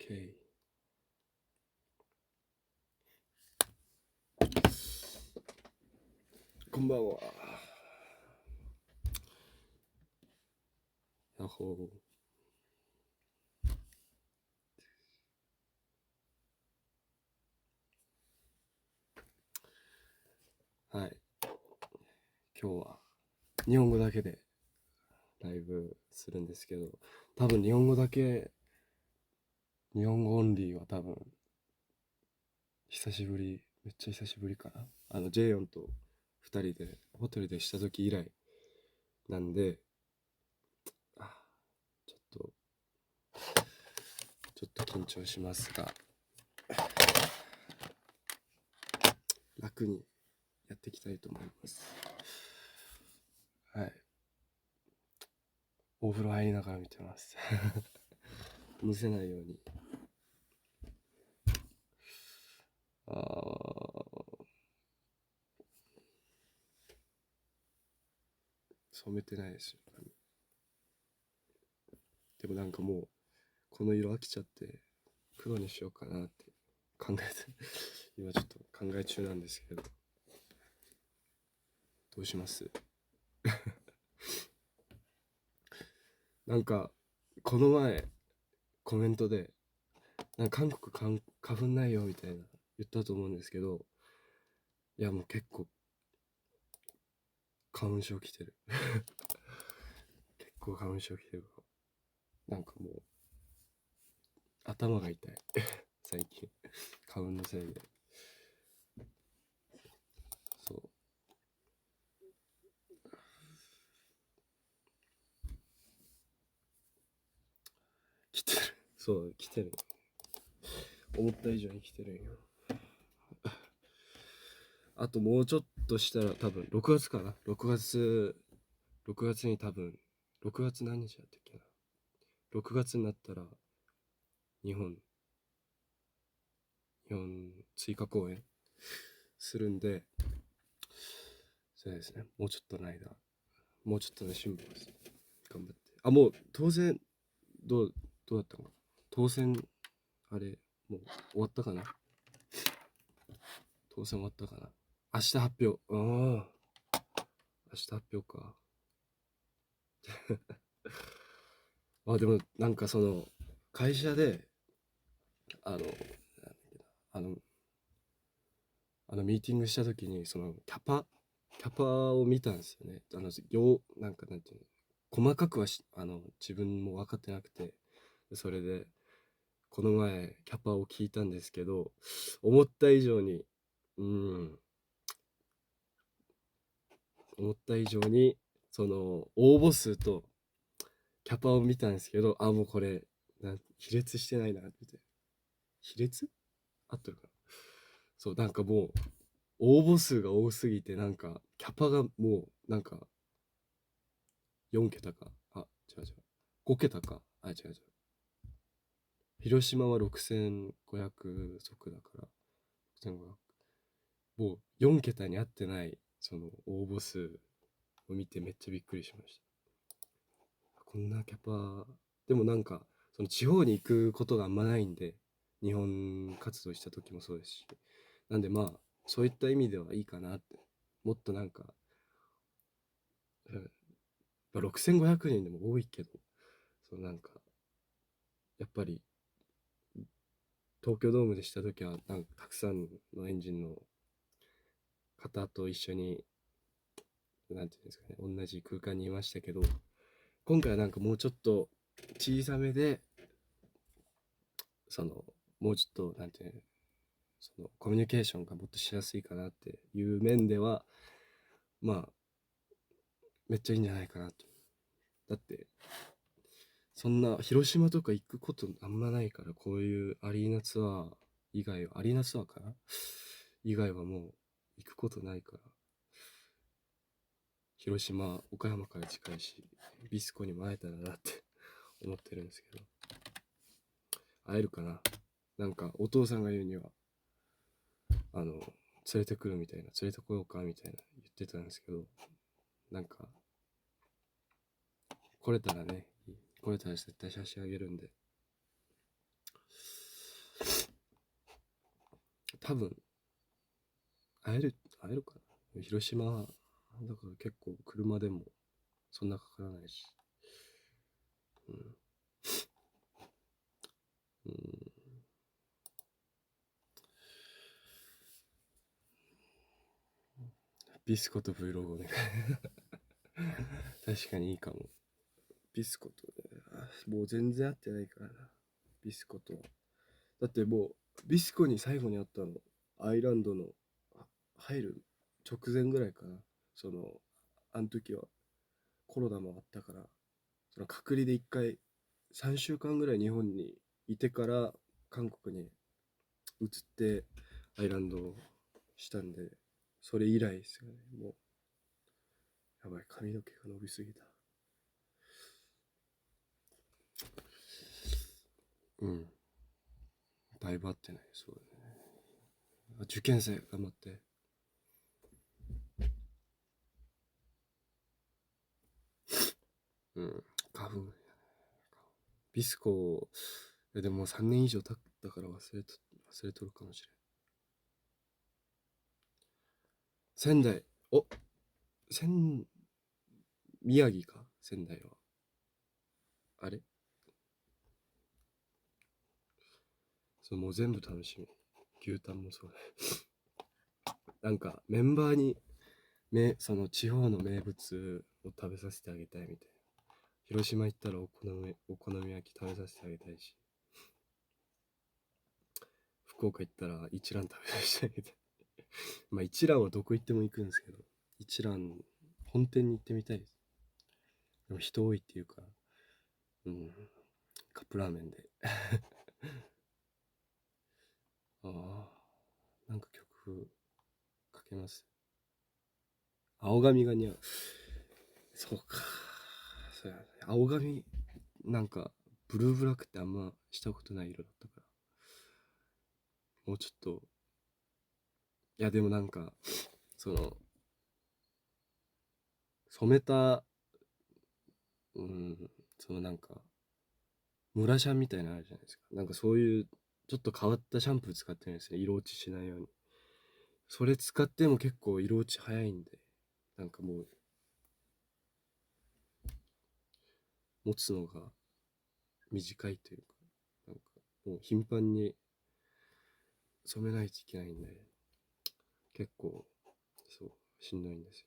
OK。こんばんは。やっほー。はい。今日は日本語だけでライブするんですけど、多分日本語日本語オンリーは多分久しぶり、めっちゃ久しぶりかな。ジェヨンと2人でホテルでした時以来なんで、ちょっと緊張しますが、楽にやっていきたいと思います。はい。お風呂入りながら見てます。むせないように。染めてないですよ。でもなんかもうこの色飽きちゃって黒にしようかなって考えて今ちょっと考え中なんですけど、どうします？なんかこの前コメントでなんか韓国花粉ないよみたいな言ったと思うんですけど、いやもう結構花粉症きてる結構花粉症きてる。なんかもう頭が痛い最近花粉のせいで。そう来てる。そう来てる。思った以上に来てるんよ。あともうちょっとしたら多分6月かな。6月に多分、6月何日だったっけな。6月になったら日本追加公演するんで、そうですね。もうちょっとの間、もうちょっとで辛抱です。頑張って。あ、もう当選、どうだったのかな。当選、あれ、もう終わったかな。当選終わったかな。明日発表。ああ、明日発表か。あ、でもなんかその、会社で、あの、なんだっけなミーティングした時に、その、キャパを見たんですよね。なんかなんていうの、細かくは自分も分かってなくて、それで、この前、キャパを聞いたんですけど、思った以上に、うん、思った以上に、その、応募数とキャパを見たんですけど、あ、もうこれ、比列してないな、みたいな。比列合ってるかな。そう、なんかもう、応募数が多すぎて、なんか、キャパがもう、なんか、4桁か。あ、違う違う。5桁か。あ、違う違う。広島は6500足だから、6500。もう4桁に合ってない、その応募数を見てめっちゃびっくりしました。こんなキャパ、でもなんか、その地方に行くことがあんまないんで、日本活動した時もそうですし。なんでまあ、そういった意味ではいいかなって。もっとなんか、まあ、6500人でも多いけど、そうなんか、やっぱり東京ドームでした時はなんかたくさんのエンジンの方と一緒に、なんていうんですかね、同じ空間にいましたけど、今回はなんかもうちょっと小さめで、その、もうちょっと、なんていうの、そのコミュニケーションがもっとしやすいかなっていう面では、まあ、めっちゃいいんじゃないかなと。だって、そんな広島とか行くことあんまないから、こういうアリーナツアー以外は、アリーナツアーかな以外はもう行くことないから、広島、岡山から近いし、ビスコにも会えたらなって思ってるんですけど、会えるかな。なんかお父さんが言うには、連れてくるみたいな、連れてこようかみたいな言ってたんですけど、なんか、来れたらね、来れたら絶対写真あげるんで、多分会えるかな。広島だから結構車でもそんなかからないし、うん、うん、ビスコと Vlog お願い確かにいいかも。ビスコとね、もう全然会ってないからな、ビスコとは。だってもうビスコに最後に会ったのアイランドの入る直前ぐらいかな。そのあの時はコロナもあったから、その隔離で1回3週間ぐらい日本にいてから韓国に移ってアイランドをしたんで、それ以来ですよね。もうやばい、髪の毛が伸びすぎた。うん、だいぶ合ってない。そうだね。受験生頑張って。うん、花粉。ビスコ、でももう3年以上経ったから忘れとるかもしれん。仙台、お、仙、宮城か仙台は。あれそう、もう全部楽しみ。牛タンもそうだ。なんかメンバーにその地方の名物を食べさせてあげたいみたいな。広島行ったらお好み焼き食べさせてあげたいし、福岡行ったら一蘭食べさせてあげたい。まあ一蘭はどこ行っても行くんですけど、一蘭本店に行ってみたいです。でも人多いっていうか、うん、カップラーメンで。ああ、なんか曲かけます。青髪が似合う。そうか。そうやね。青髪、なんか、ブルーブラックってあんましたことない色だったから。もうちょっと、いやでもなんか、その、染めた、うん、そのなんか、ムラシャンみたいなのあるじゃないですか。なんかそういう、ちょっと変わったシャンプー使ってるんですね。色落ちしないように。それ使っても結構色落ち早いんで、なんかもう、持つのが短いというか、なんか、もう頻繁に染めないといけないんで、結構、そう、しんどいんですよ。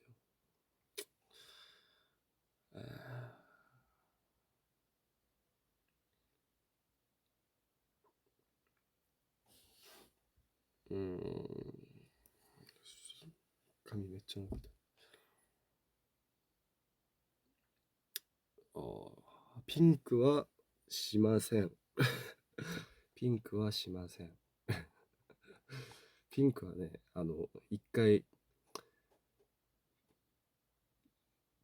うーん、髪めっちゃ伸びた。ああ、ピンクはしません。ピンクはしません。ピンクはね、一回、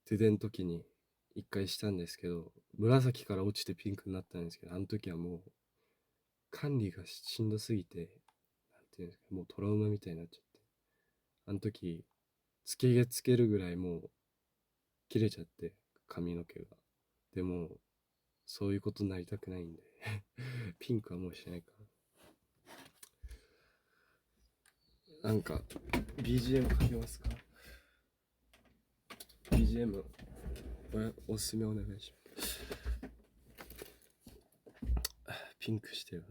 手電の時に一回したんですけど、紫から落ちてピンクになったんですけど、あの時はもう管理がしんどすぎて、なんていうんですか、もうトラウマみたいになっちゃって、あの時、つけ毛つけるぐらいもう切れちゃって、髪の毛が。でも、そういうことになりたくないんでピンクはもうしないかな。なんか、BGM かけますか？ BGM おすすめお願いします。ピンクしてる。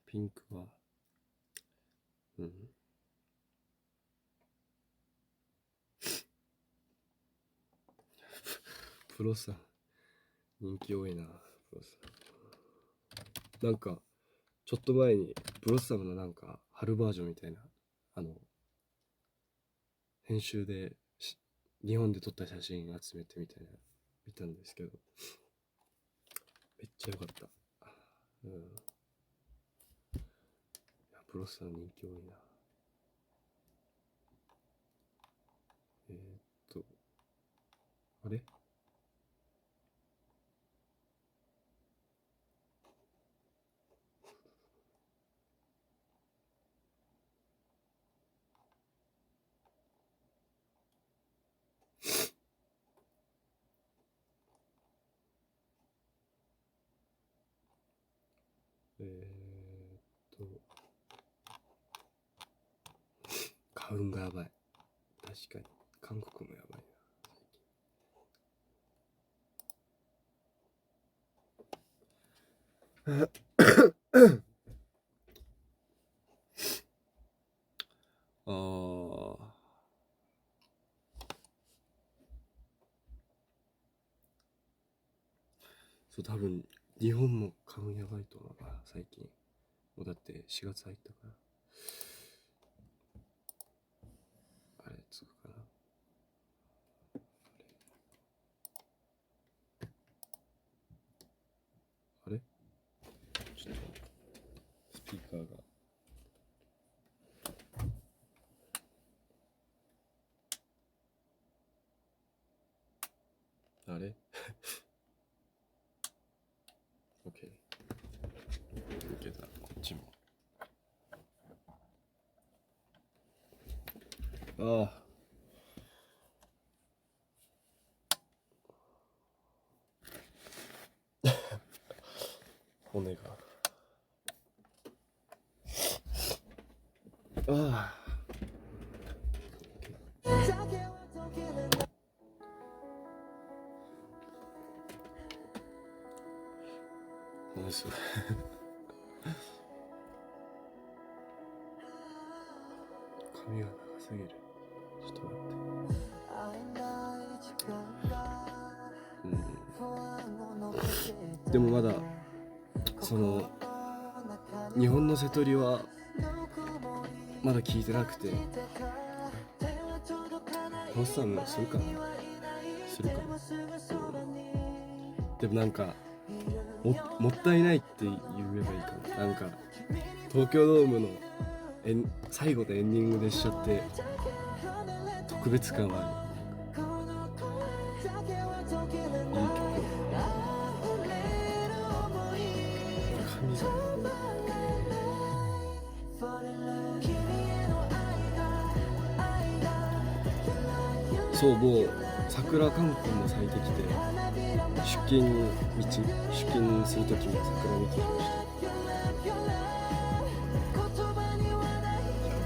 ピンクは、うん。プロさん、人気多いな、プロさん。なんか、ちょっと前に、ブロッサムのなんか、春バージョンみたいな、あの、編集で日本で撮った写真集めてみたいな、見たんですけど、めっちゃ良かった。うん。いや、ブロッサム人気多いな。えーっと、あれえーっと、花粉がやばい。確かに韓国もやばいな。あー、そう、多分日本も花粉やばいと思うな最近。もうだって4月入ったから。あれつくかな。あれちょっとスピーカーが。あれオッケー。いけた。こっちも。ああ。骨が。ああ。何それ。髪が長すぎる。ちょっと待って。でもまだその日本の瀬戸りはまだ聞いてなくて、ホッサムするかな。するかな。でもなんか もったいないって言えばいいかな。なんか東京ドームの最後でエンディングでしちゃって特別感はある。いい曲。髪がそう、もう桜韓国も咲いてきて、出勤するときも桜見てきました。や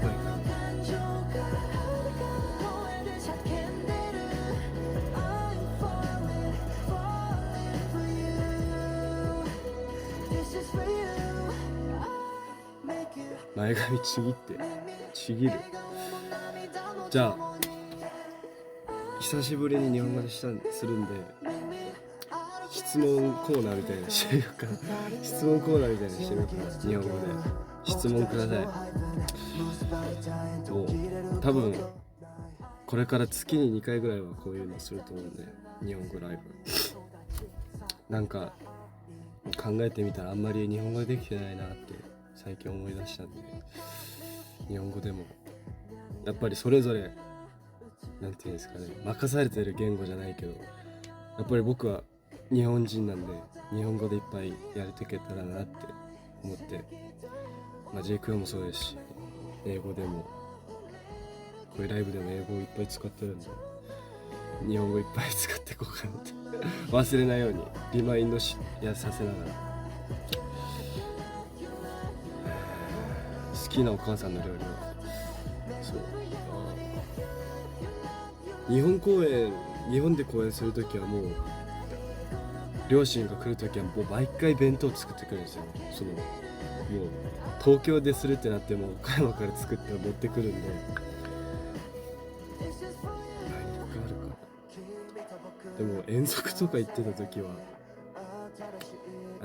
ばいな。前髪ちぎる。じゃあ久しぶりに日本語でするんで、質問コーナーみたいなしてみようかな。質問コーナーみたいなしてみようかな。日本語で質問ください。もう多分これから月に2回ぐらいはこういうのすると思うんで、日本語ライブ。なんか考えてみたらあんまり日本語できてないなって最近思い出したんで、日本語でもやっぱりそれぞれなんていうんですかね、任されてる言語じゃないけど、やっぱり僕は日本人なんで日本語でいっぱいやれていけたらなって思って、まあ J 君もそうですし、英語でもこういうライブでも英語をいっぱい使ってるんで、日本語いっぱい使っていこうかなって忘れないようにリマインドさせながら。好きなお母さんの料理はそう、日本で公演するときはもう両親が来るときはもう毎回弁当作ってくるんですよ。そのもう東京でするってなっても岡山から作って持ってくるんで、何かあるかな。でも遠足とか行ってたときは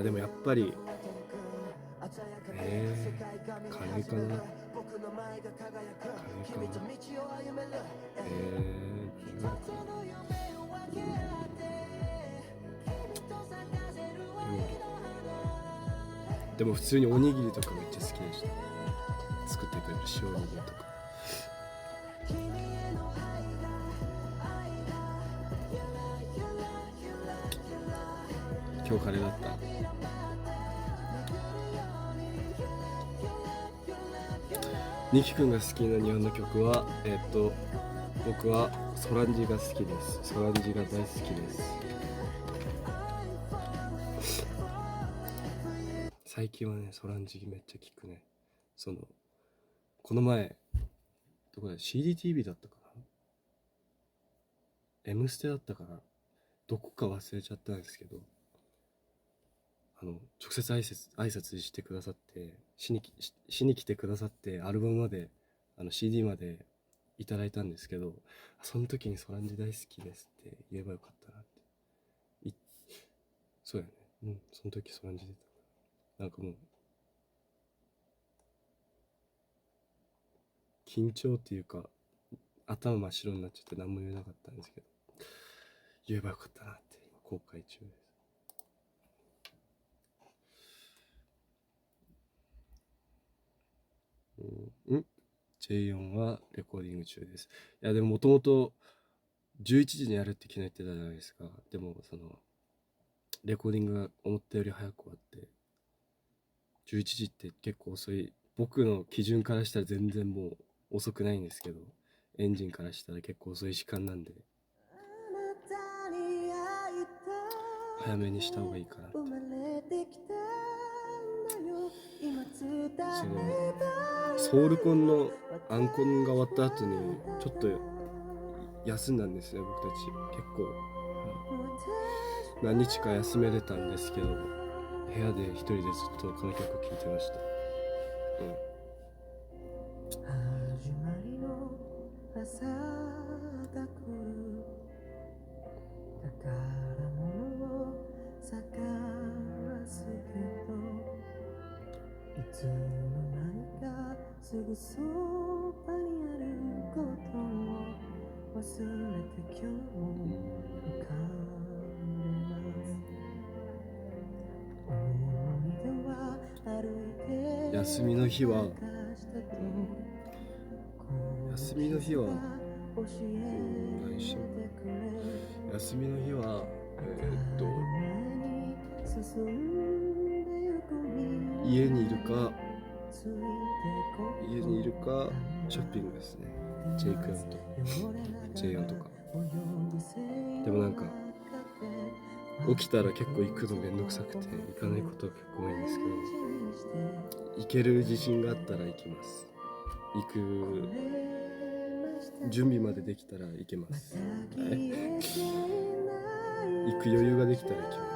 でもやっぱりカレーかな。何があるかな。でも普通におにぎりとかめっちゃ好きでした。作ってくれる塩おにぎりとか。今日カレーだった。ニキ君が好きな日本の曲は僕はソランジが好きです。ソランジが大好きです。最近はねソランジめっちゃ聞くね。この前どこだ CDTV だったかな、 M ステだったかな、どこか忘れちゃったんですけど、直接挨拶してくださって、しに来てくださって、アルバムまでCD までいただいたんですけど、その時にソランジ大好きですって言えばよかったなって。そうやね、その時ソランジ出たから、なんかもう緊張っていうか頭真っ白になっちゃって何も言えなかったんですけど、言えばよかったなって今後悔中です。J4 はレコーディング中です。いやでももともと11時にやるって昨日言ってたじゃないですか。でもレコーディングが思ったより早く終わって、11時って結構遅い、僕の基準からしたら全然もう遅くないんですけど、エンジンからしたら結構遅い時間なんで、早めにした方がいいかなって。ソウルコンのアンコンが終わった後にちょっと休んだんですね、僕たち結構、何日か休めれたんですけど、部屋で一人でずっとこの曲聴いてました。始まりの朝が来る、宝物を探すけど、いつの間にかすぐそばにあることを忘れて今日も浮かんでます。休みの日は何してんの？休みの日は家にいるかショッピングですね。J4 とか。でもなんか起きたら結構行くのめんどくさくて行かないことは結構多いんですけど、行ける自信があったら行きます。行く準備までできたら行けます。行く余裕ができたら行きます。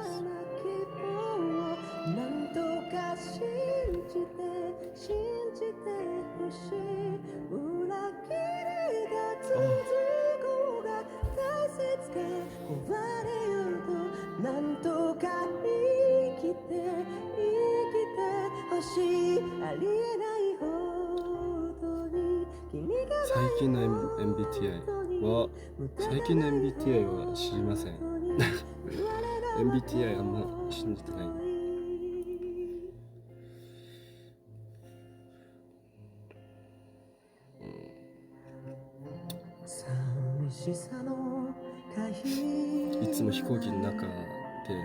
なんとか生きてほしい、ありえないほどに最近の MBTI は知りませんMBTI あんま信じてない。いつも飛行機の中で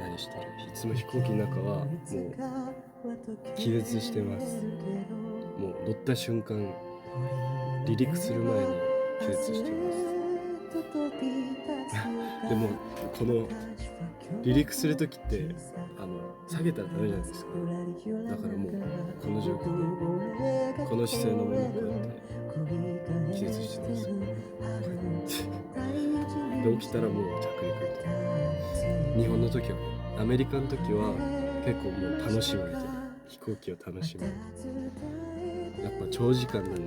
何してる？いつも飛行機の中はもう気絶してます。もう乗った瞬間離陸する前に気絶してますでもこの離陸する時って下げたらダメじゃないですか。だからもうこの状況、この姿勢のままこうやって気絶してますで起きたらもう着陸。日本の時は、アメリカの時は結構もう楽しむみたいな、飛行機を楽しむ。やっぱ長時間なんで、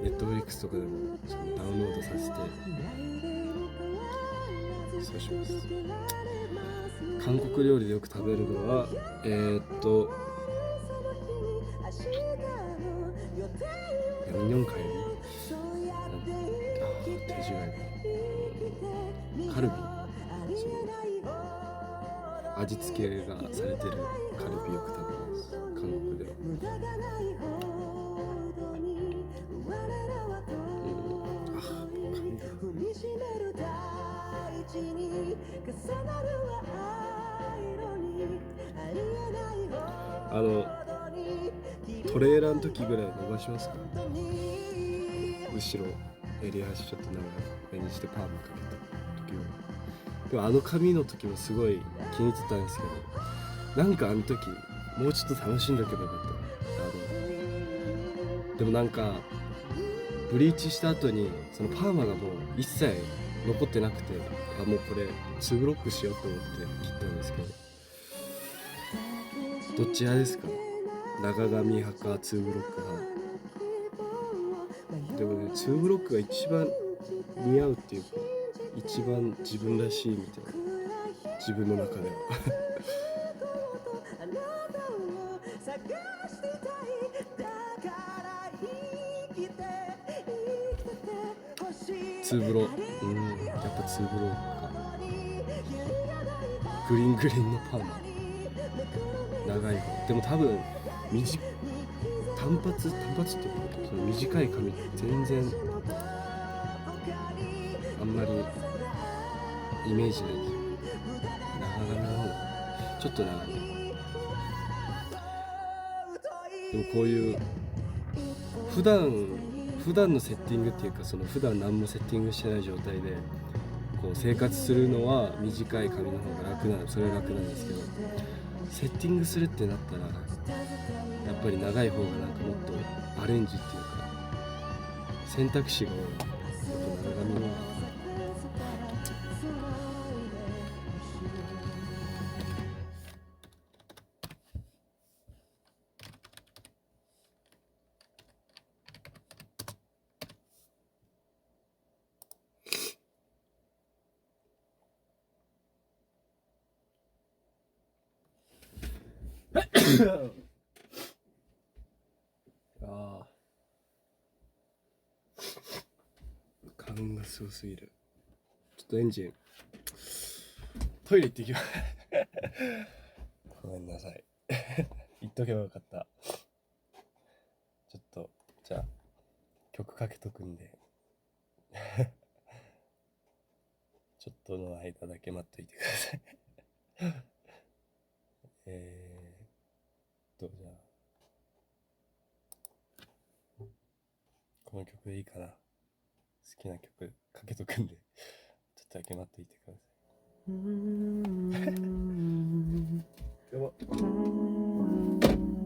ネットフリックスとかでもダウンロードさせてそうします。韓国料理でよく食べるのはヤンニョンカイ手違いカルビ、味付けがされてるカルビよく食べます、韓国では。トレーラーの時ぐらい伸ばしますか？後ろ襟足ちょっと長めにしてパーマかけた時は。でも髪の時もすごい気に入ってたんですけど、なんか時もうちょっと楽しんどけばよかった。でもなんかブリーチした後にそのパーマがもう一切残ってなくて、もうこれ2ブロックしようと思って切ったんですけど、どっち派ですか？長髪派か2ブロック派？でもね、2ブロックが一番似合うっていうか、一番自分らしいみたいな、自分の中ではツーブロ、やっぱツーブロか。グリーングリーンのパーマ、長い方。でも多分単発っていうか、その短い髪全然あんまりイメージないですよ。長髪の方がちょっと長い。でもこういう普段のセッティングっていうか、その普段何もセッティングしてない状態でこう生活するのは短い髪の方がそれは楽なんですけど、セッティングするってなったらやっぱり長い方がなんかもっとアレンジっていうか選択肢が多い。やっぱ長髪の方がああ、花粉がすごすぎる。ちょっとエンジントイレ行ってきます。ごめんなさい。言っとけばよかった。ちょっとじゃあ曲かけとくんでちょっとの間だけ待っといてください。じゃあこの曲でいいかな。好きな曲かけとくんでちょっとだけ待っといてください。やば、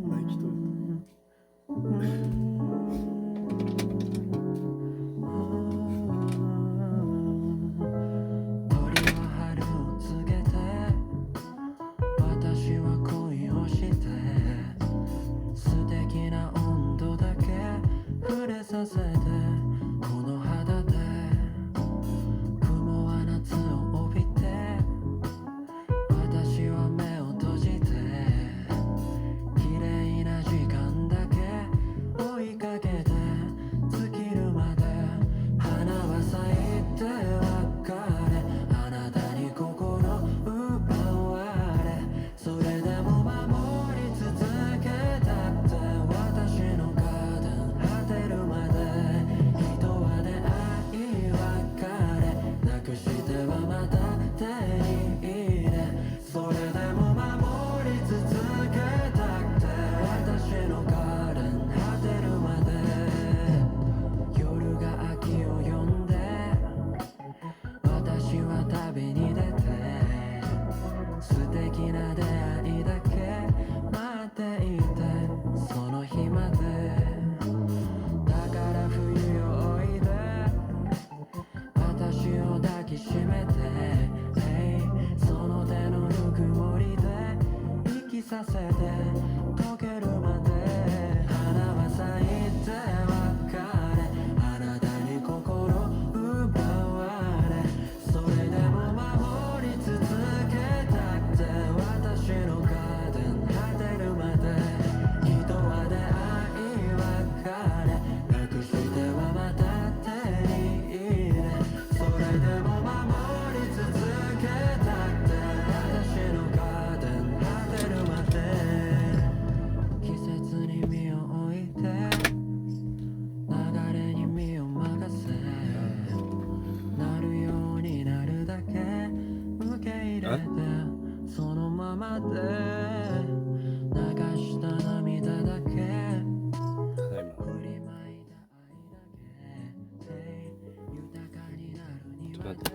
マイキと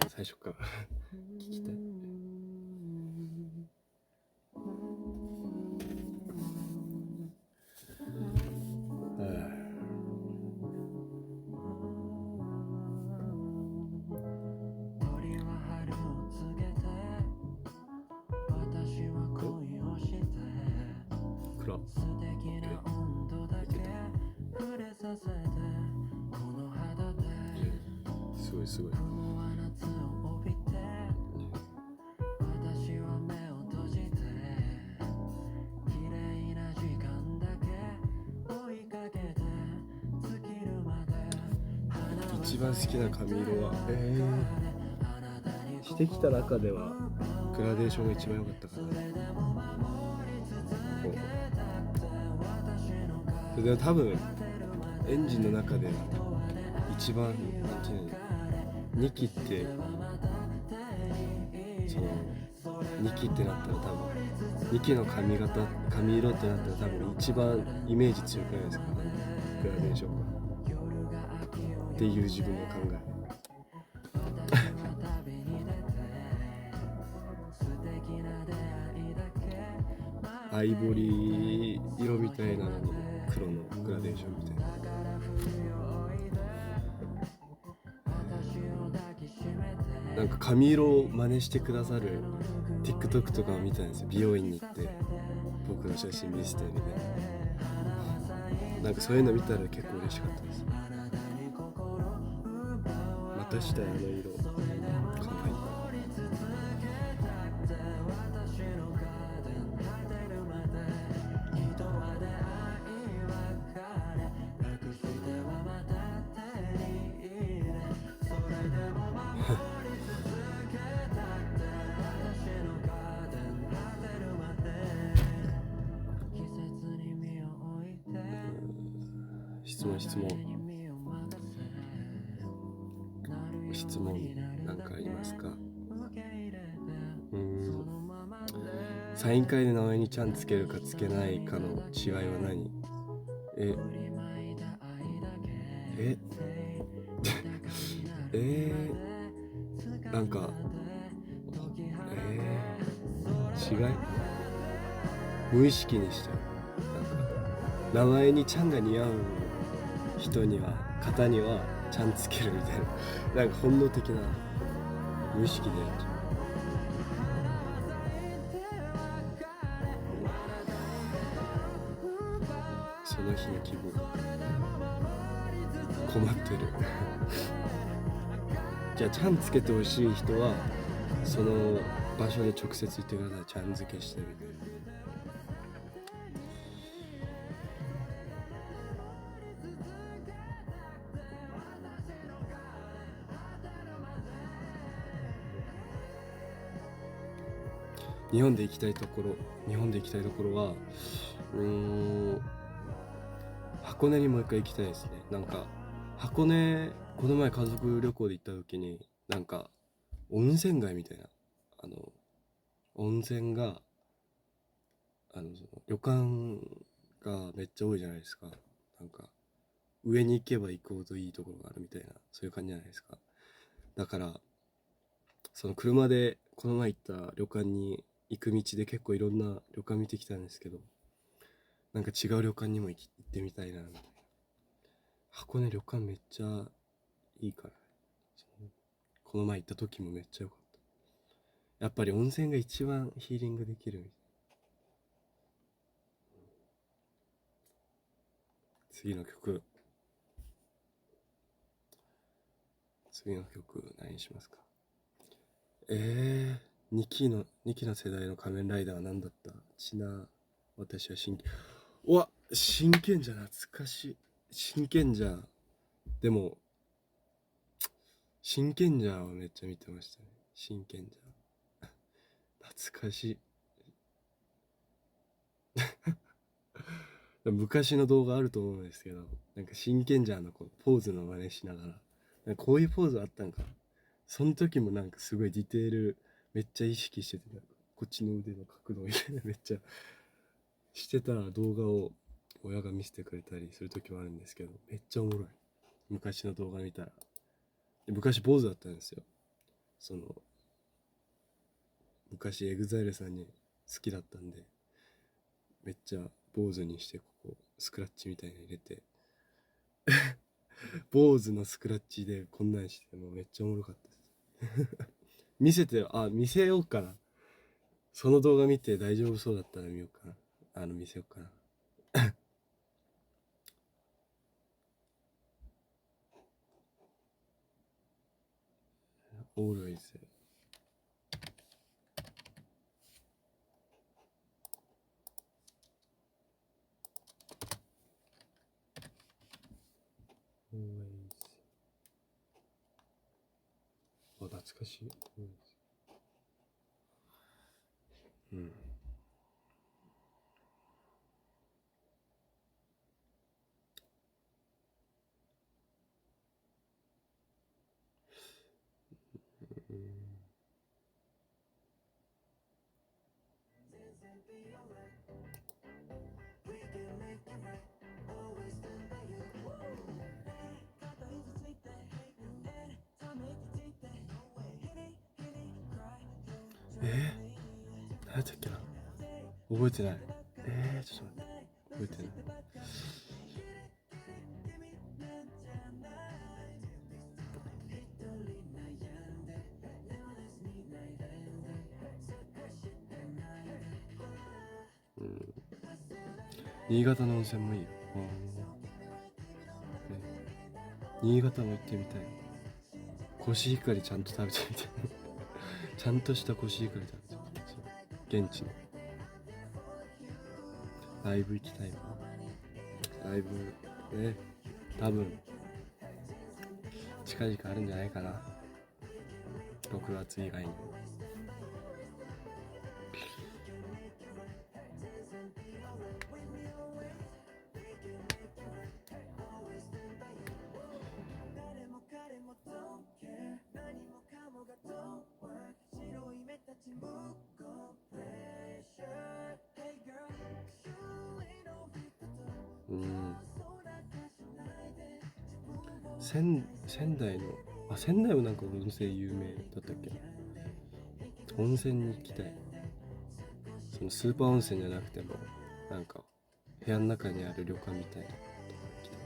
最初から聞きたい。すごいすごい。一番好きな髪色はしてきた中ではグラデーションが一番良かったかな。それで多分エンジンの中で一番なんていうの2期ってその2期ってなったら多分2期の髪色ってなったら多分一番イメージ強くないですか、グラデーションがっていう自分の考え。アイボリー色みたいなのに黒のグラデーションみたいな。なんか髪色を真似してくださる TikTok とかを見たんですよ。美容院に行って僕の写真見せてみたいな。なんかそういうの見たら結構嬉しかったです。またしたいあの色可愛い。質問なんかありますか？サイン会で名前にちゃんつけるかつけないかの違いは何？なんか違い無意識にしちゃう。なんか名前にちゃんが似合う人には方にはちゃんつけるみたいな、なんか本能的な無意識でやっちゃう。その日の気分困ってるじゃあちゃんつけてほしい人はその場所で直接言ってください。ちゃん付けしてみて。日本で行きたいところは箱根にもう一回行きたいですね。なんか箱根、この前家族旅行で行った時になんか温泉街みたいな温泉がその旅館がめっちゃ多いじゃないですか。なんか上に行けば行くほどいいところがあるみたいな、そういう感じじゃないですか。だからその車でこの前行った旅館に行く道で結構いろんな旅館見てきたんですけど、なんか違う旅館にも行ってみたいなみたいな。箱根旅館めっちゃいいから、この前行った時もめっちゃ良かった。やっぱり温泉が一番ヒーリングできるみたいな。次の曲何にしますか？2期の世代の仮面ライダーは何だった？私は真剣じゃ懐かしい。真剣じゃでも真剣じゃはめっちゃ見てましたね。真剣じゃ懐かしい昔の動画あると思うんですけど、なんか真剣じゃのこのポーズの真似しながら、なんかこういうポーズあったんか。その時もなんかすごいディテールめっちゃ意識してて、なんかこっちの腕の角度みたいなめっちゃしてた動画を親が見せてくれたりする時もあるんですけど、めっちゃおもろい。昔の動画見たら。昔坊主だったんですよ。その昔エグザイルさんに好きだったんで、めっちゃ坊主にしてここスクラッチみたいなの入れて坊主のスクラッチでこんなんして、もうめっちゃおもろかったです見せようかな。その動画見て大丈夫そうだったら見ようかな。見せようかな always. always. あ、懐かしい。うん。何やったっけな、覚えてない。ちょっと待って、覚えてない。うん。新潟の温泉もいいよ。新潟も行ってみたい。コシヒカリちゃんと食べてみたい。ちゃんとしたコシヒカリ食べてみたい。そう、現地のライブ行きたいわ。ライブね、多分近々あるんじゃないかな、6月以外に。うん。仙台の、仙台もなんか温泉有名だったっけな。温泉に行きたい。そのスーパー温泉じゃなくても、なんか部屋の中にある旅館みたいなとこ行きたい。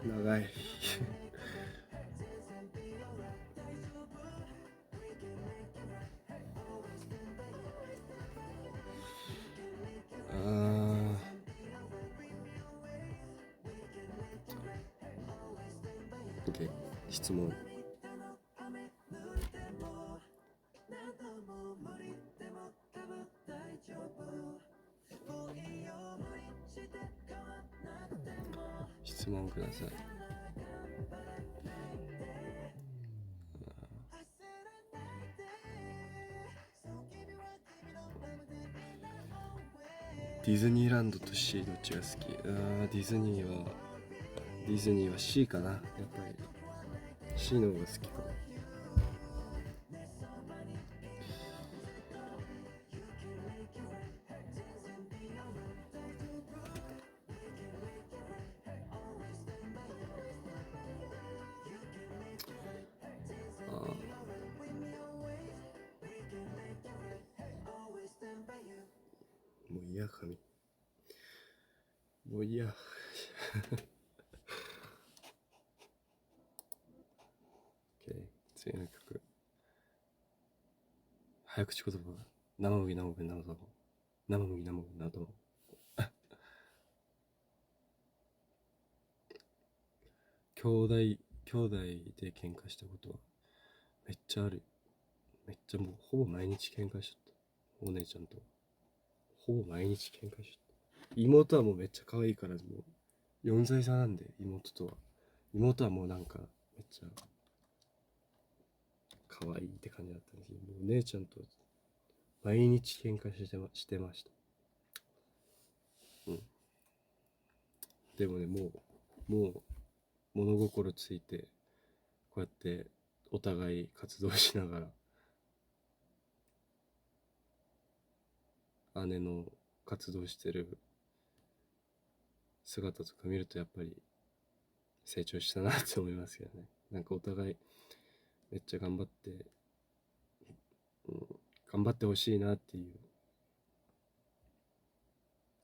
長い。OK、 質問。質問ください。ディズニーランドと C どっちが好き？ディズニーは C かな。やっぱり C の方が好きかも。もういいや、髪。もういいや。OK、 次の曲。早口言葉。生麦生麦生卵。生麦生麦生卵。兄弟で喧嘩したことはめっちゃある。めっちゃもうほぼ毎日喧嘩しとった。お姉ちゃんとほぼ毎日喧嘩しとった。妹はもうめっちゃ可愛いから、もう4歳差なんで、妹はもうなんかめっちゃ可愛いって感じだったんですけど、お姉ちゃんと毎日喧嘩してました。うん。でもね、もう物心ついて、こうやってお互い活動しながら姉の活動してる姿とか見ると、やっぱり成長したなって思いますけどね。なんかお互いめっちゃ頑張って、うん、頑張ってほしいなっていう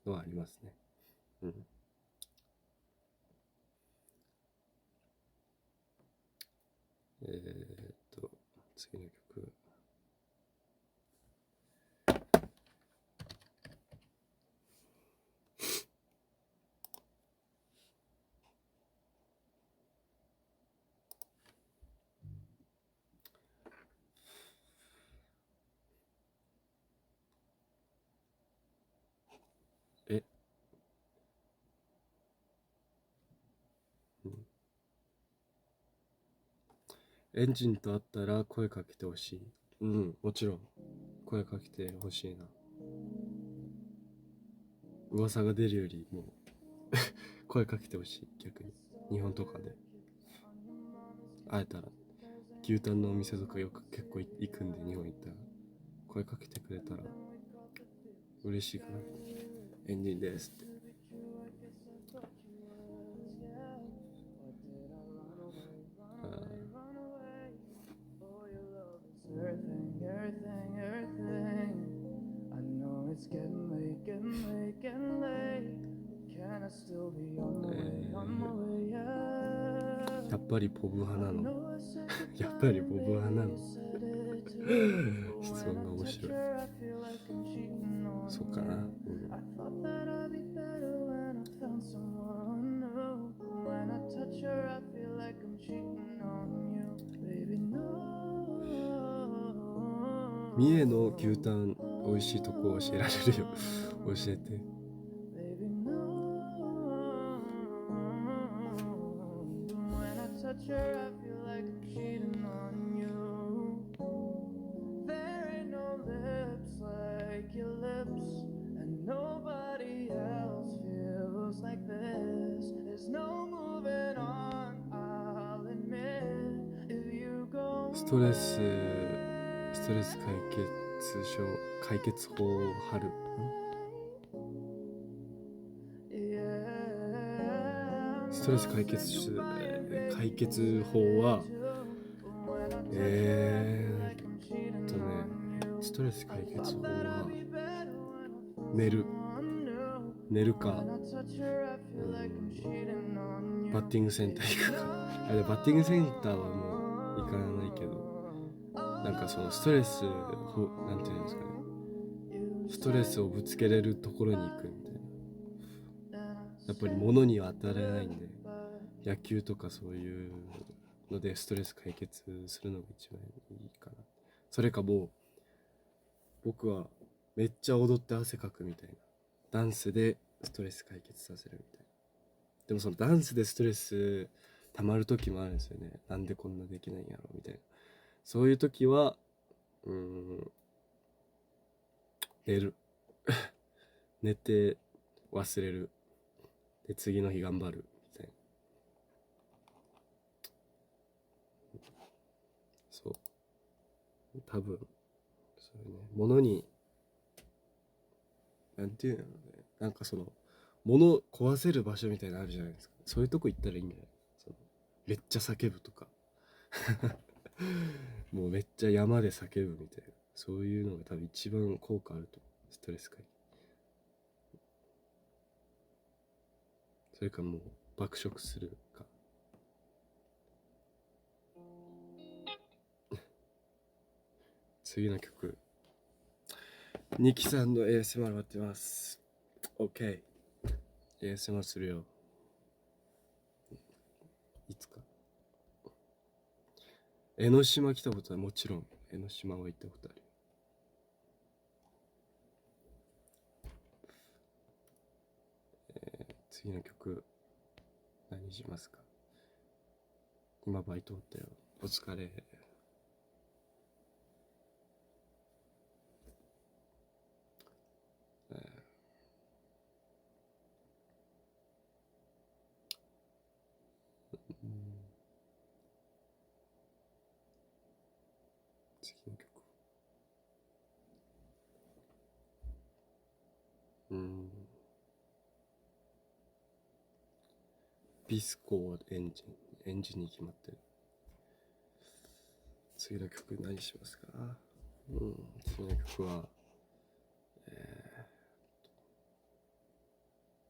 のはありますね。うん。えーっと次の曲。え、うん、エンジンと会ったら声かけてほしい。うん、もちろん声かけてほしいな。噂が出るよりも声かけてほしい。逆に日本とかで会えたら、牛タンのお店とかよく結構行くんで、日本行ったら声かけてくれたら嬉しいかな。エンジンですって。やっぱりボブ派なのやっぱりボブ派なの質問が面白い。そうかな、うん、三重の牛タン美味しいとこ教えられるよ教えて。ストレス解決法を貼る。ストレス解決法はストレス解決法は寝るか、バッティングセンター行くかでバッティングセンターはもう行かないけど、なんかそのストレスなんていうんですかね、ストレスをぶつけれるところに行くみたいな。やっぱり物には当たらないんで、野球とかそういうのでストレス解決するのが一番いいかな。それかもう僕はめっちゃ踊って汗かくみたいな、ダンスでストレス解決させるみたいな。でもそのダンスでストレス溜まる時もあるんですよね。なんでこんなできないんやろみたいな。そういう時は寝る寝て忘れる。で次の日頑張るみたいな。そう、多分そういうね、物になんていうのね、なんかその物壊せる場所みたいなのあるじゃないですか。そういうとこ行ったらいいんじゃない？そのめっちゃ叫ぶとかもうめっちゃ山で叫ぶみたいな、そういうのが多分一番効果あると思う。ストレス解決。それかもう爆食するか。次の曲、ニキさんの ASMR 待ってます。 OK、 ASMR するよ。いつか。江ノ島来たことはもちろん、江ノ島は行ったことある。次の曲何しますか？今バイトおったよ。お疲れ。次の曲、ビスコはエンジンに決まってる。次の曲何しますか？次の曲は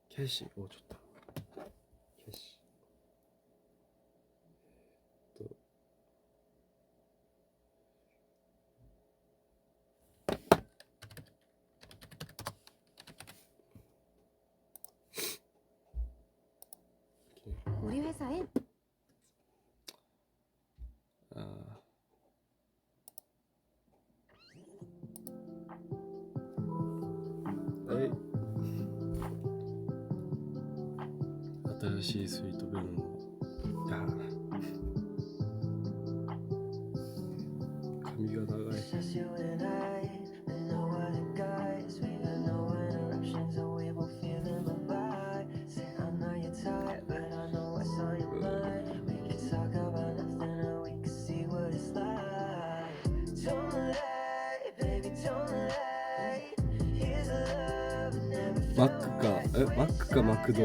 ケシちょっとケシ 우리 회사엔はい新しいスイートブームを髪が長いマックかマックかマクド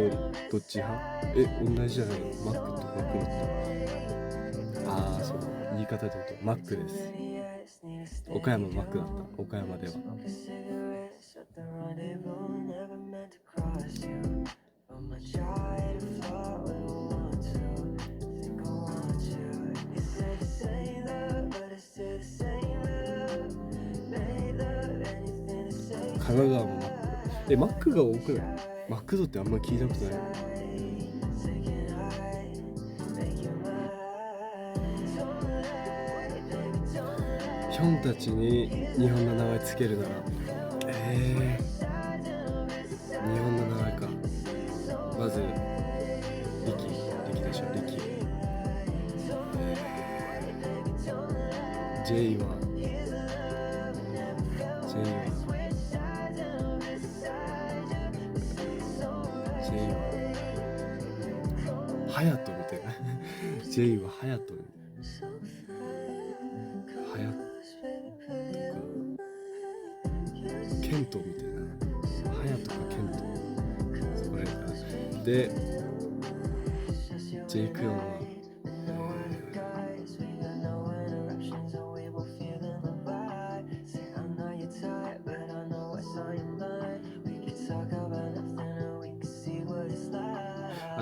どっち派？同じじゃないの？マックとマクドってそう言い方で言うとマックです。岡山マックだった。岡山では神奈川もマックが多くない？マクドってあんま聞いたことない。ヒョンたちに日本の名前つけるなら日本の名前か。まずリキでしょ。リキJ はハヤトみたいなJ はハヤトみたいな。ハヤトかケントみたいな。ハヤトかケントそこら辺か。でジェイクヨンは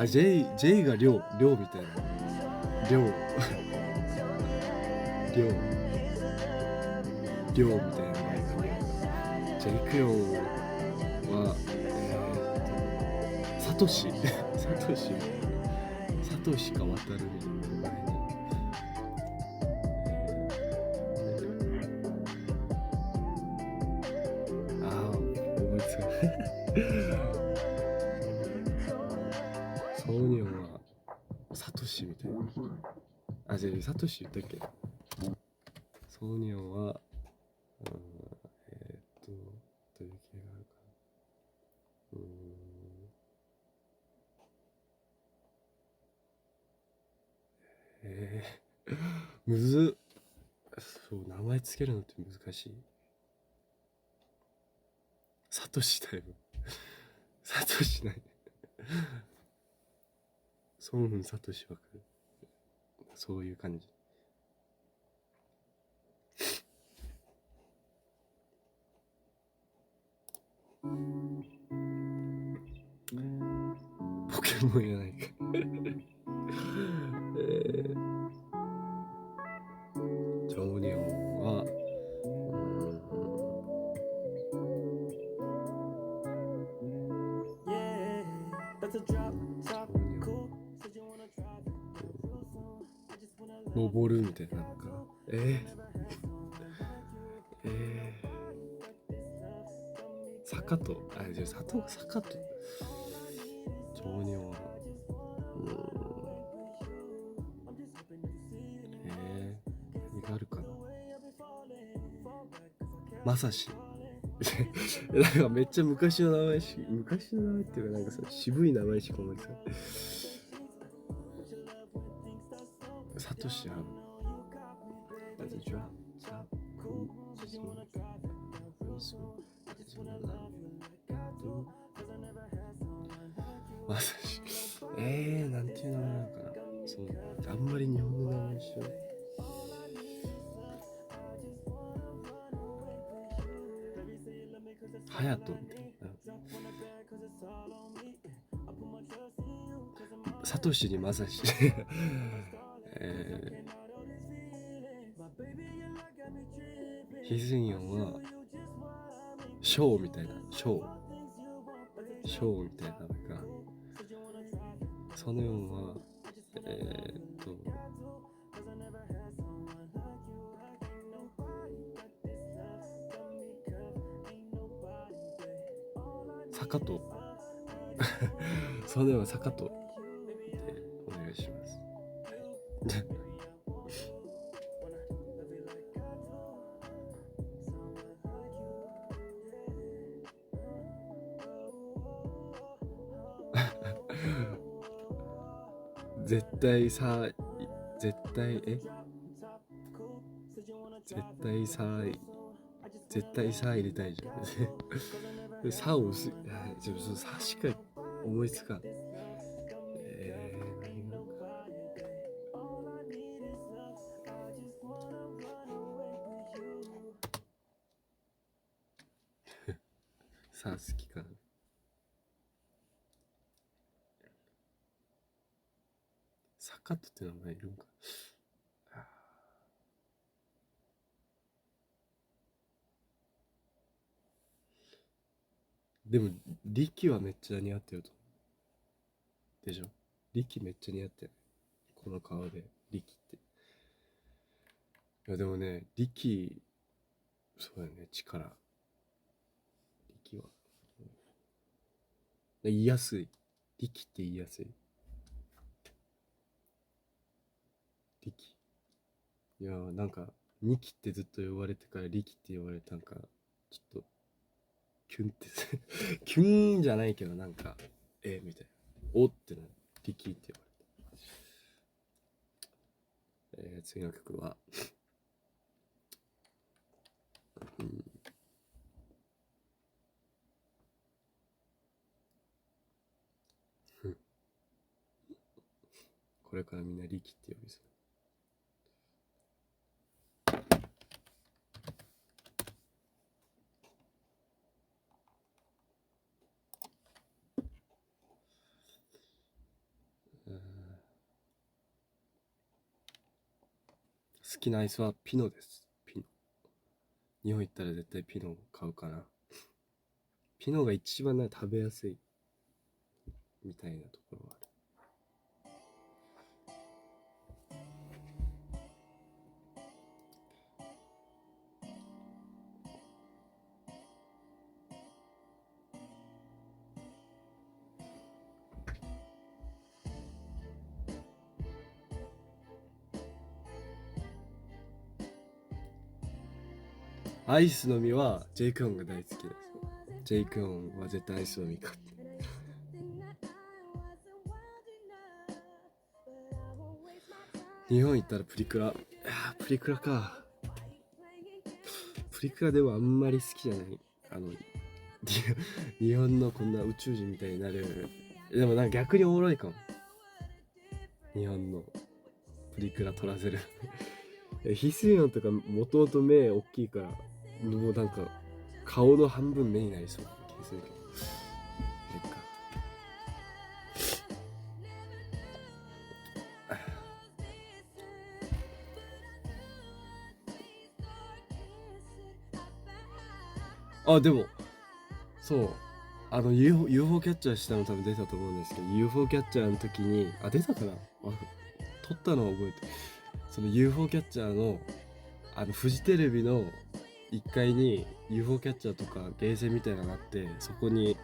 J がリョウみたいな。リョウみたいな名前が。ジェイクヨンはサトシか渡るみたいな。思いつかないソーニョンはサトシみたいな。じゃあサトシ言ったっけ？ソーニョンはどういう系があるかな。むずっ。そう名前つけるのって難しい。サトシだよサトシないソンフンサトシわかる？そういう感じ。ポケモンやないかジョーニョンは登るみたいな。なんか坂とじゃあ坂とジョーニョンは何があるかな。まさしなんかめっちゃ昔の名前っていうかなんかさ渋い名前しか思いつかない。サトシはまさしなんていう名前なのかな。そうあんまり日本の名前しよう。ハヤトみたいな。サトシにまさしヒズンヨンはショーみたいな。ショーみたいな。なんかその4はえーっと坂とそれでは坂とでお願いします。絶対さ、絶対絶対さ入れたいじゃん。でさを薄い、ちょっとさしか思いつかん。何がさ好きかな。サカットって名前いるんか。でもリキはめっちゃ似合ってると思うでしょ。リキめっちゃ似合ってる、この顔でリキって。いやでもねリキ、そうだよね、力、リキは言いやすい。リキって言いやすい。リキ、いやなんかニキってずっと呼ばれてからリキって呼ばれて、なんかちょっとキュンってキュンじゃないけど、なんかみたいな、おってな、リキって呼ばれて。次の曲は、これからみんなリキって呼びそう。好きなアイスはピノです。ピノ。日本行ったら絶対ピノを買うかな。ピノが一番食べやすいみたいなところはある。アイスの実はジェイクオンが大好きです。ジェイクオンは絶対アイスの実買って。日本行ったらプリクラ。プリクラか。プリクラでもあんまり好きじゃない。日本のこんな宇宙人みたいになる。でもなんか逆におもろいかも。日本のプリクラ撮らせる。ヒスヨンとかもともと目大きいから、もうなんか顔の半分目になりそうな気がするけど。あ、でもそう、UFO キャッチャーしたの多分出たと思うんですけど、 UFO キャッチャーの時に出たかな、撮ったのを覚えて、その UFO キャッチャーのフジテレビの1階に UFO キャッチャーとかゲーセンみたいなのがあって、そこに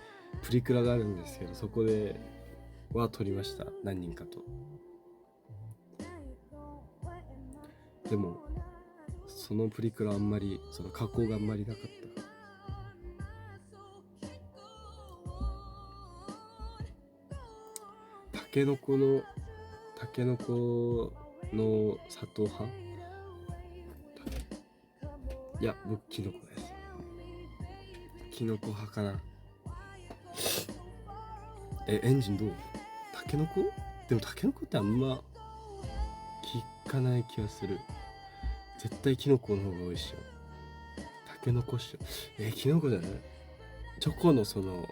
プリクラがあるんですけど、そこでは撮りました、何人かと。でもそのプリクラあんまり、その加工があんまりなかった。タケノコの砂糖派。いや僕キノコです。キノコ派かな。エンジンどう？タケノコ？でもタケノコってあんま聞かない気がする。絶対キノコの方が美味しいよ。タケノコっしょ。キノコじゃない？チョコのその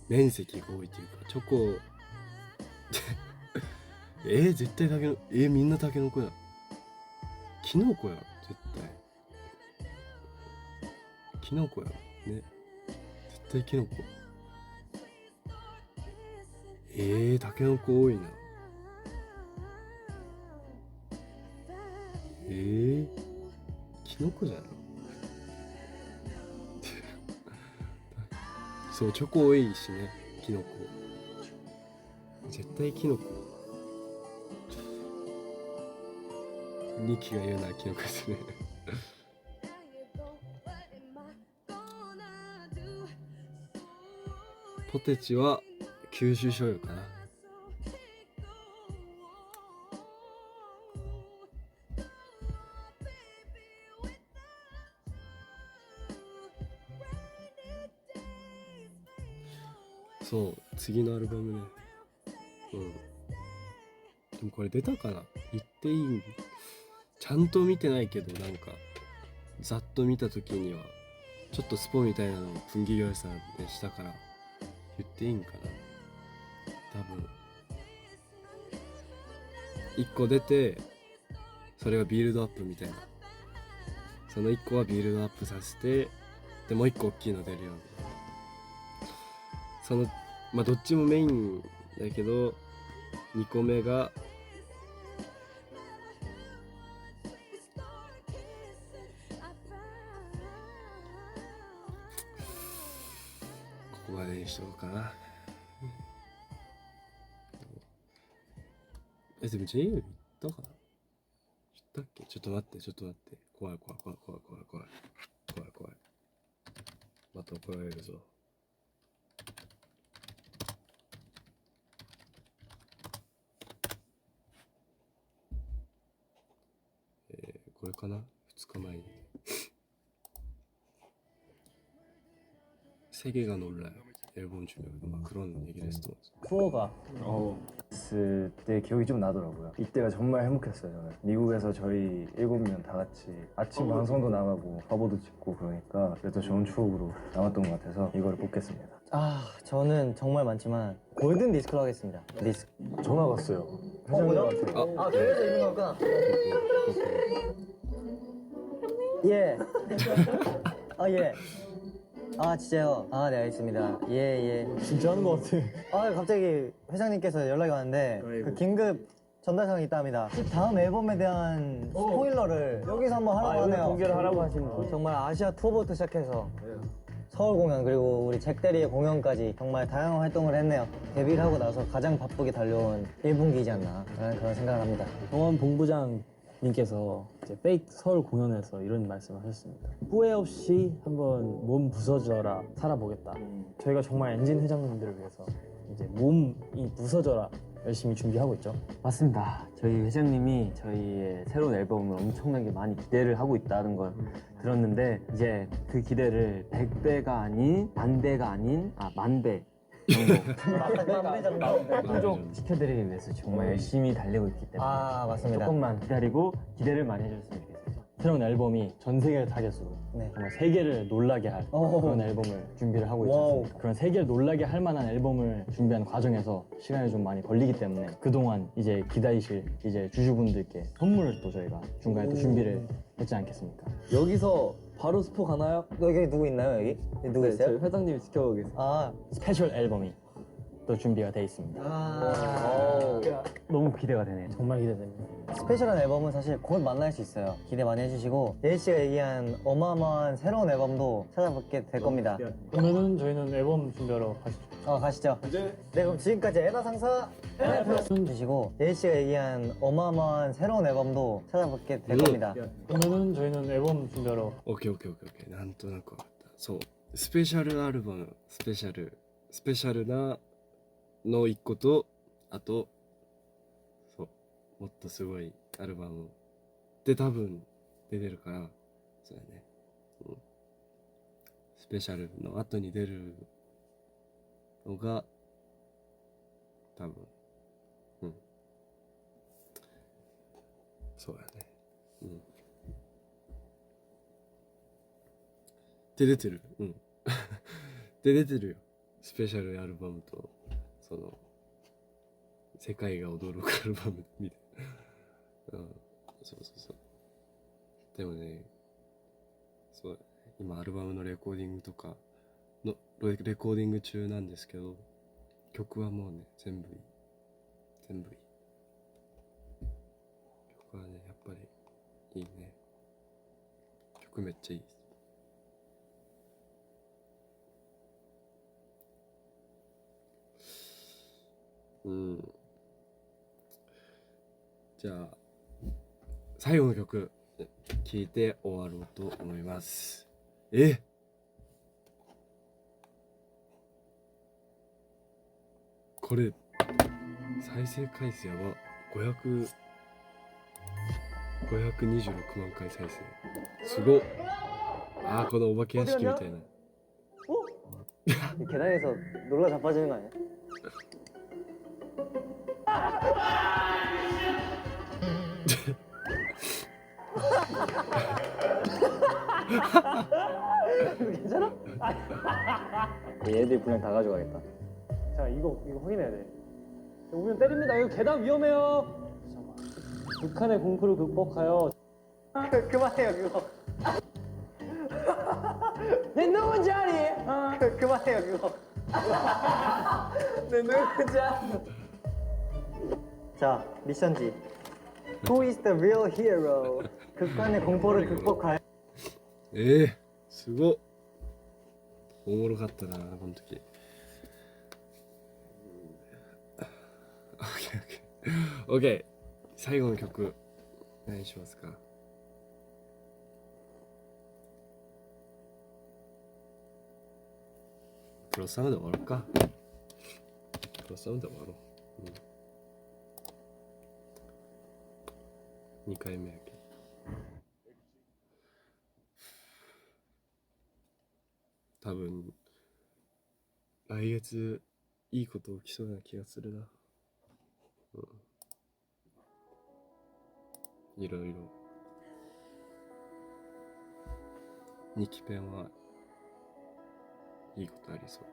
面積が多いというか、チョコ絶対タケノコ、みんなタケノコや。キノコや絶対。キノコやね、絶対キノコ。タケノコ多いな。キノコじゃないそう、チョコ多いしね、キノコ。絶対キノコ。ニキが言うならキノコですねポテチは九州醤油かな。そう、次のアルバムね。でもこれ出たかな、言っていい？ちゃんと見てないけど、なんかざっと見た時にはちょっとスポみたいなのをプンギリョイさんでしたから、言っていいんかな。多分1個出て、それがビルドアップみたいな、その1個はビルドアップさせて、でもう1個大きいの出るように、そのまあどっちもメインだけど、2個目がここまでにしとこうかな。でも JA 言ったかな、言ったっけ？ちょっと待って、怖い。また怒られるぞ。これかな、2日前に세계가 놀라요 앨범 준비하고 막 그런 얘기를 했었던 것 같아요. 투어가 있을 때 기억이 좀 나더라고요. 이때가 정말 행복했어요. 저는 미국에서 저희 7명 다 같이 아침 방송도 나가고 화보도 찍고, 그러니까 그래도 좋은 추억으로 남았던 것 같아서 이거를 뽑겠습니다. 저는 정말 많지만 골든 디스크로 하겠습니다. 전화 왔어요. 뭐죠? 회장님한테. 그래서 있는 거구나. 예. 예. 진짜요? 네, 알겠습니다. 예. 진짜 하는 것 같아. 갑자기 회장님께서 연락이 왔는데 아이고. 그 긴급 전달사항이 있다 합니다. 다음 앨범에 대한 스포일러를 여기서 한번 하라고 하네요. 공개를 하라고 하시는 거예요? 정말 아시아 투어부터 시작해서 서울 공연, 그리고 우리 잭 대리의 공연까지 정말 다양한 활동을 했네요. 데뷔를 하고 나서 가장 바쁘게 달려온 1분기이지 않나 라는 그런 생각을 합니다. 정원 본부장님께서 이제 페이크 서울 공연에서 이런 말씀을 하셨습니다. 후회 없이 한번 몸 부서져라 살아보겠다. 저희가 정말 엔진 회장님들을 위해서 이제 몸이 부서져라 열심히 준비하고 있죠. 맞습니다. 저희 회장님이 저희의 새로운 앨범을 엄청나게 많이 기대를 하고 있다는 걸 들었는데, 이제 그 기대를 100배가 아닌 만배가 아닌 만배 정도 충족시켜드리기 위해서 정말 열심히 달리고 있기 때문에 맞습니다. 조금만 기다리고 기대를 많이 해줬으면 좋겠습니다. 새로운 앨범이 전 세계를 타겟으로 네. 정말 세계를 놀라게 할 그런 앨범을 준비를 하고 있지 않습니까? 그런 세계를 놀라게 할 만한 앨범을 준비하는 과정에서 시간이 좀 많이 걸리기 때문에 그동안 이제 기다리실 이제 주주분들께 선물을 또 저희가 중간에 또 준비를 했지 않겠습니까? 여기서 바로 스포 가나요? 여기 누구 있나요, 여기? 누구 있어요? 저희 회장님이 지켜보고 계세요. 스페셜 앨범이 또 준비가 돼 있습니다. 너무 기대가 되네요. 정말 기대됩니다. 스페셜한 앨범은 사실 곧 만날 수 있어요. 기대 많이 해주시고 예일 씨가 얘기한 어마어마한 새로운 앨범도 찾아뵙게 될 겁니다. 그러면은 저희는 앨범 준비하러 가시죠. 가시죠. 네, 그럼 지금까지 에나 상사 드시고 예일 씨가 얘기한 어마어마한 새로운 앨범도 찾아뵙게 될 겁니다. 그러면은 저희는 앨범 준비하러 오케이. なんとなくわかった。そう、スペシャルアルバム、スペシャルなの1個と、あとそうもっとすごいアルバムで多分出てるから、そうだね、スペシャルの後に出るのが多分そうだね、で出てるで出てるよ、スペシャルアルバムとその世界が驚くアルバムみたいなそうでもね、そう今アルバムのレコーディングとかのレコーディング中なんですけど、曲はもうね全部いい曲はねやっぱりいいね。曲めっちゃいいです。うん。じゃあ最後の曲聴いて終わろうと思います。これ再生回数やば。526万回再生。すごっ。このお化け屋敷みたいな。 계단에서 놀라 자빠지는 거 아니야? 괜찮아? 얘들 분량 다 가져가겠다. 자, 이거 확인해야 돼. 오면 때립니다. 여기 계단 위험해요. 잠깐만. 북한의 공포를 극복하여. 그만해요 그거. 내 누군 자리. 그만해요 그거. 내 누군 자리. 자 미션지. Who is the real hero? 극한의 공포를 극복하여. すごっ。おもろかったなこの時。OK。最後の曲何しますか？プロサムで終わろうか。プロサムで終わろう。2回目やけど。多分来月いいこと起きそうな気がするな。いろいろニキペンはいいことありそう。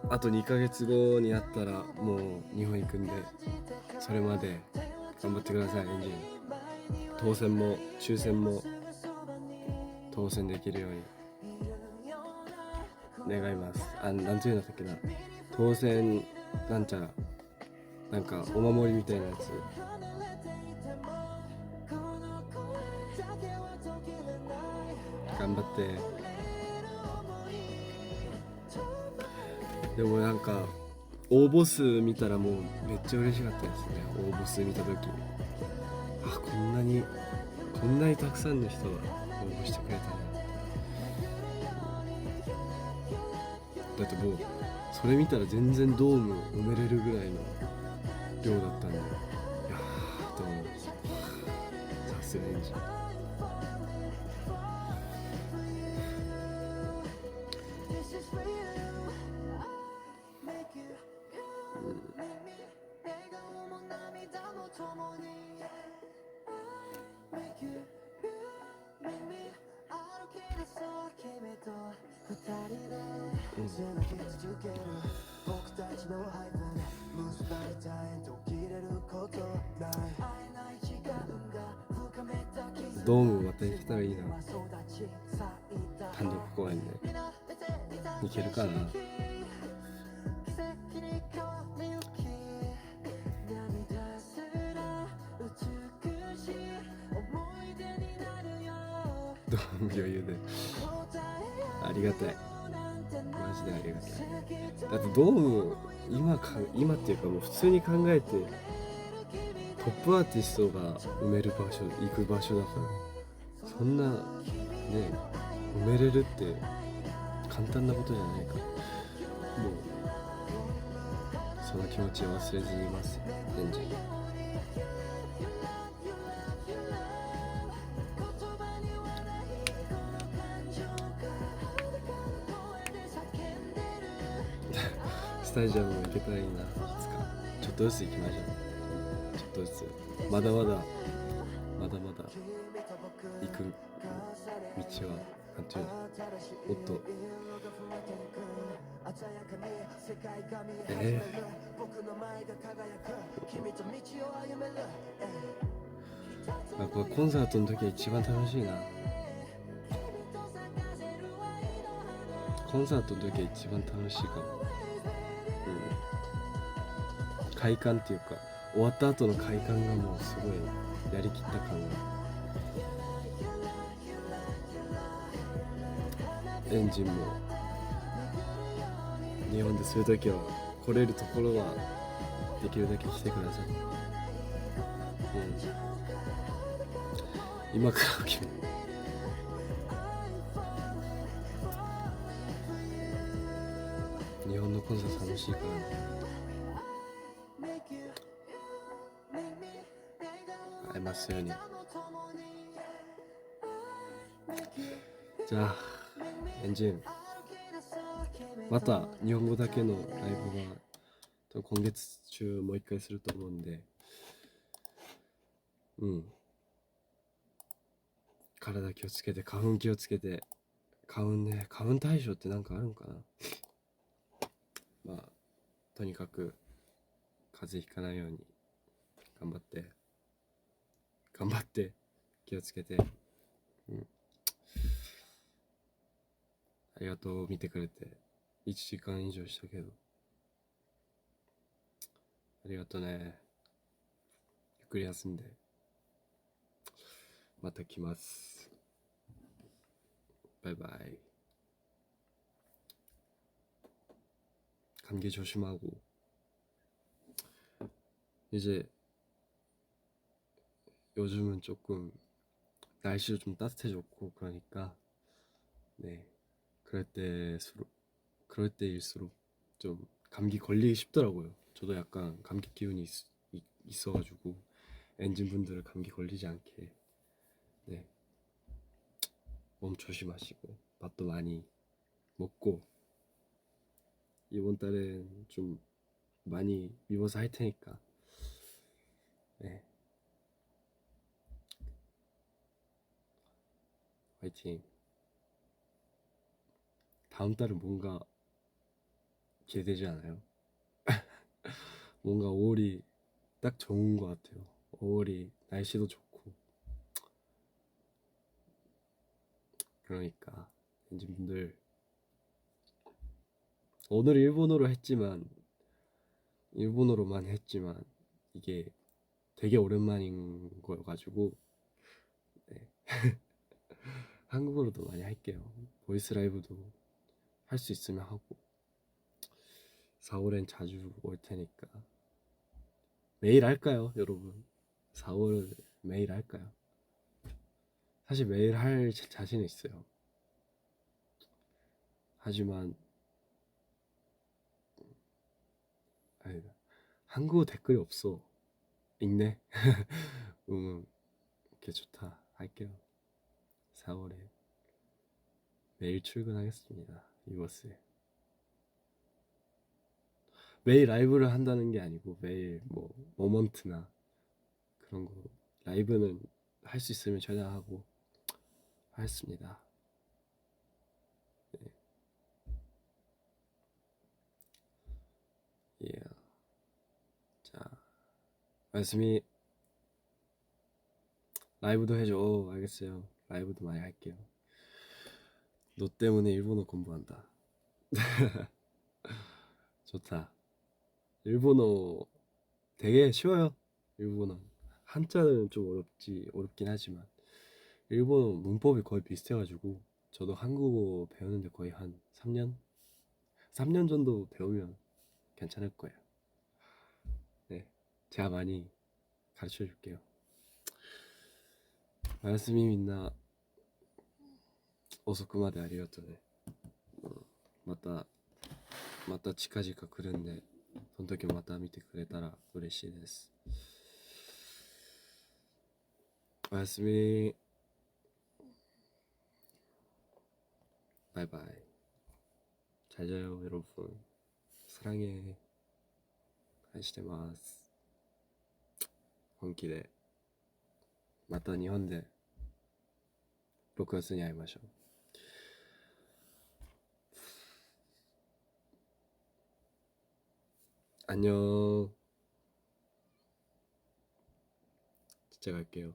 あと2ヶ月後になったらもう日本行くんで、それまで頑張ってください。エンジン当選も抽選も当選できるように願います。なんていうんだったっけな、当選なんちゃら、なんかお守りみたいなやつ頑張って。でもなんか応募数見たらもうめっちゃ嬉しかったですね。応募数見た時、こんなにたくさんの人が応募してくれたな。だってもうそれ見たら全然ドーム埋めれるぐらいの量だったんで、いやーと思います。さすがエンジン。ドームまた行けたらいいな。単独公演で行けるかな。ドーム余裕でありがたい。マジでありがたい。だってドーム今っていうかもう普通に考えてトップアーティストが埋める場所、行く場所だから、そんなね埋めれるって簡単なことじゃないから、もうその気持ちを忘れずにいます。エンジンスタジアムも行けたらいいな。いつかちょっとずつ行きましょう。ちょっとずつまだまだ行く道はなんていうの、もっとやっぱコンサートの時は一番楽しいな。コンサートの時が一番楽しいかも。快感っていうか、終わった後の快感がもうすごいやりきった感が。エンジンも日本でする時は来れるところはできるだけ来てください。今から決め日本のコンサート楽しいからね。会えますように。じゃあエンジンまた日本語だけのライブが多分今月中もう一回すると思うんで、体気をつけて、花粉気をつけて。花粉対処ってなんかあるんかな。まあとにかく風邪ひかないように頑張って気をつけて。ありがとう、見てくれて。1時間以上したけどありがとうね。ゆっくり休んでまた来ます。バイバイ. 감기 조심하고. 이제 요즘은 조금 날씨도 좀 따뜻해졌고 그러니까 네, 그럴 때일수록 좀 감기 걸리기 쉽더라고요. 저도 약간 감기 기운이 있어가지고 엔진분들은 감기 걸리지 않게 네, 몸 조심하시고 밥도 많이 먹고 이번 달엔 좀 많이 미워서 할 테니까 네, 화이팅. 다음 달은 뭔가 기대되지 않아요? 뭔가 5월이 딱 좋은 것 같아요. 5월이 날씨도 좋고 그러니까 엔진분들 오늘 일본어로만 했지만 이게 되게 오랜만인 거여가지고 네. 한국어로도 많이 할게요. 보이스 라이브도 할 수 있으면 하고 4월엔 자주 올 테니까 매일 할까요, 여러분? 4월 매일 할까요? 사실 매일 할 자신은 있어요. 하지만 아니다. 한국어 댓글이 없어. 있네. 이렇게 좋다. 할게요. 4월에 매일 출근하겠습니다. 이버스에. 매일 라이브를 한다는 게 아니고 매일 뭐 모먼트나 그런 거 라이브는 할 수 있으면 최대한 하고 하겠습니다. 네. 자, 말씀이 라이브도 해줘. 알겠어요. 라이브도 많이 할게요. 너 때문에 일본어 공부한다. 좋다. 일본어 되게 쉬워요. 일본어 한자는 좀 어렵긴 하지만 일본어 문법이 거의 비슷해가지고 저도 한국어 배우는데 거의 한 3년 정도 배우면 괜찮을 거예요. 네, 제가 많이 가르쳐 줄게요. 말씀이 민나 遅くまでありがとうね。また近々来るんで、その時もまた見てくれたら嬉しいです。おやすみ。バイバイ。잘 자요, 여러분. 사랑해. 愛してます。本気で。また日本で6月に会いましょう。안녕. 진짜 갈게요.